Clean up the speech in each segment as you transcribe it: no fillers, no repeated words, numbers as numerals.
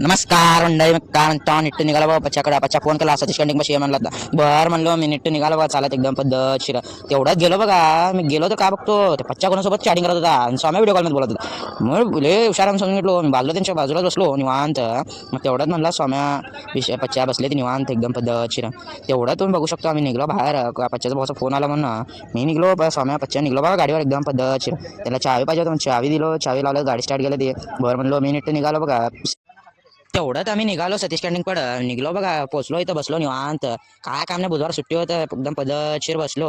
नमस्कार मंडळी, मग काय म्हणतो? नीट निघाला बाबा पच्च्याकडे. पच्चा फोन केला सतीश कंडिंग बशी म्हणला होता. बरं म्हणलो मी, नीट निघाला बाबा, चालत एकदम पद्धतशीर. तेवढ्यात गेलो बघा. मी गेलो तर काय बघतो, त्या पच्च्या कोणासोबत चॅटिंग करत होता आणि स्वामी व्हिडिओ कॉलमध्ये बोलत होता. मग लय हुशारानं सांगितलो मी, बाजूला त्यांच्या बाजूला बसलो निवांत. मग तेवढ्यात म्हणला स्वाम्या विषय पच्च्या बसले ते निवांत एकदम पद्धतशीर. तेवढं तुम्ही बघू शकतो, आम्ही निघलो बाहेर. पच्च्याचा भाऊचा फोन आला म्हणून मी निघलो. स्वाम्या पच्च्या निघलो बघा गाडीवर एकदम पद्धतशीर. त्याला चावी पाहिजे होतं, चावी दिलो, चावी लावलं, गाडी स्टार्ट गेलं ते. बरं म्हणलो मी, नीट निघालो बघा. तेवढ्यात आम्ही निघालो सतीश कॅन्टीनकडं. निघलो बघा, पोचलो इथं, बसलो निवांत. काय काम नाही, बुधवार सुट्टी होतं, एकदम पद्धतशीर बसलो.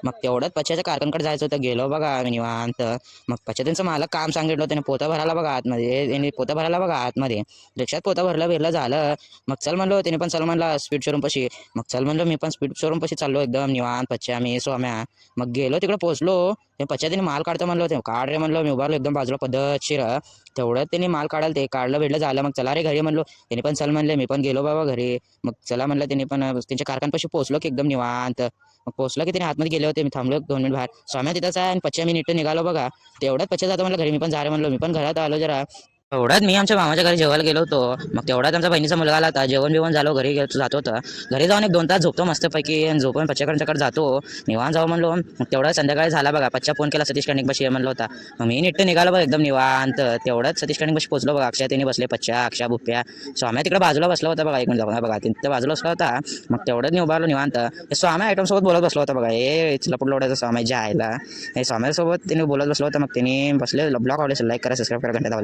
मग तेवढ्यात पच्च्याच्या कारखान्याकडे जायचं होतं. गेलो बघा आम्ही निवांत. मग पच्च्या त्यांचं मालक काम सांगितलं, त्याने पोतं भरायला बघा आतमध्ये. त्यांनी पोतं भरायला बघा आतमध्ये. रिक्षात पोतं भरलं झालं. मग चल म्हणलो, त्याने पण चल म्हणला स्पीड शोरूम पशी. मग चल म्हणलो, मी पण स्पीड शोरूम पशी चाललो एकदम निवांत. पच्च्या मी स्वाम्या मग गेलो तिकडे, पोचलो. ते पच्च्या त्यांनी माल काढतो म्हणलो, ते काढ रे म्हणलो. मी उभारलो एकदम बाजूला पद्धतशीर. तेवढ्यात त्यांनी माल काढाल, ते काढलं भेटलं झालं. मग चला रे घरी म्हणलो. त्यांनी पण चल म्हणले, मी पण गेलो बाबा घरी. मग चला म्हणलं, त्यांनी पण त्यांच्या कारखान्यापाशी पोहोचलो की एकदम निवांत. मग पोहोचलो की त्यांनी आतमध्ये गेले होते. मी थांबलो 2 मिनिट बाहेर. स्वाम्या तिथंच आहे आणि पच्च्या मी नीट निघालो बघा. तेवढ्यात पच्च्या जातो म्हणलं घरी, मी पण जा रे म्हणलो. मी पण घरात आलो जरा. तेवढ्यात मी आमच्या मामाच्या घरी जेवायला गेलो होतो. मग तेवढ्यात आमच्या बहिणीचा मुलगा आला होता. जेवण बिवण झालो, घरी जात होतं. घरी जाऊन 1-2 तास झोपतो मस्तपैकी आणि झोपून पच्च्याकडे जातो निवांत जाऊ म्हणलो. मग तेवढा संध्याकाळी झाला बघा. पच्च्या फोन केला, सतीश कंडिंग बशी म्हणलं होता. मग मी नीट निघालो बघा एकदम निवांत. तेवढ्यात सतीश कंडिंग बशी पोहोचलो बघा. अक्षय त्यांनी बसले, पच्च्या, अक्षय, बुप्प्या. स्वाम्या तिकडे बाजूला बसला होता बघा. एक मिनिट बघा, तिथं बाजूला बसला होता. मग तेवढ्यात मी उभारलो निवांत. हे स्वाम्या आयटम सोबत बोलत बसला होता बघा. हे लपूट लोडायचा स्वाम्या जे आहे, हे स्वाम्यासोबत त्यांनी बोलत बसलो होता. मग त्यांनी बसले. ब्लॉग आवडले, लाईक करा, सबस्क्राईब करा, घंटा दाबा.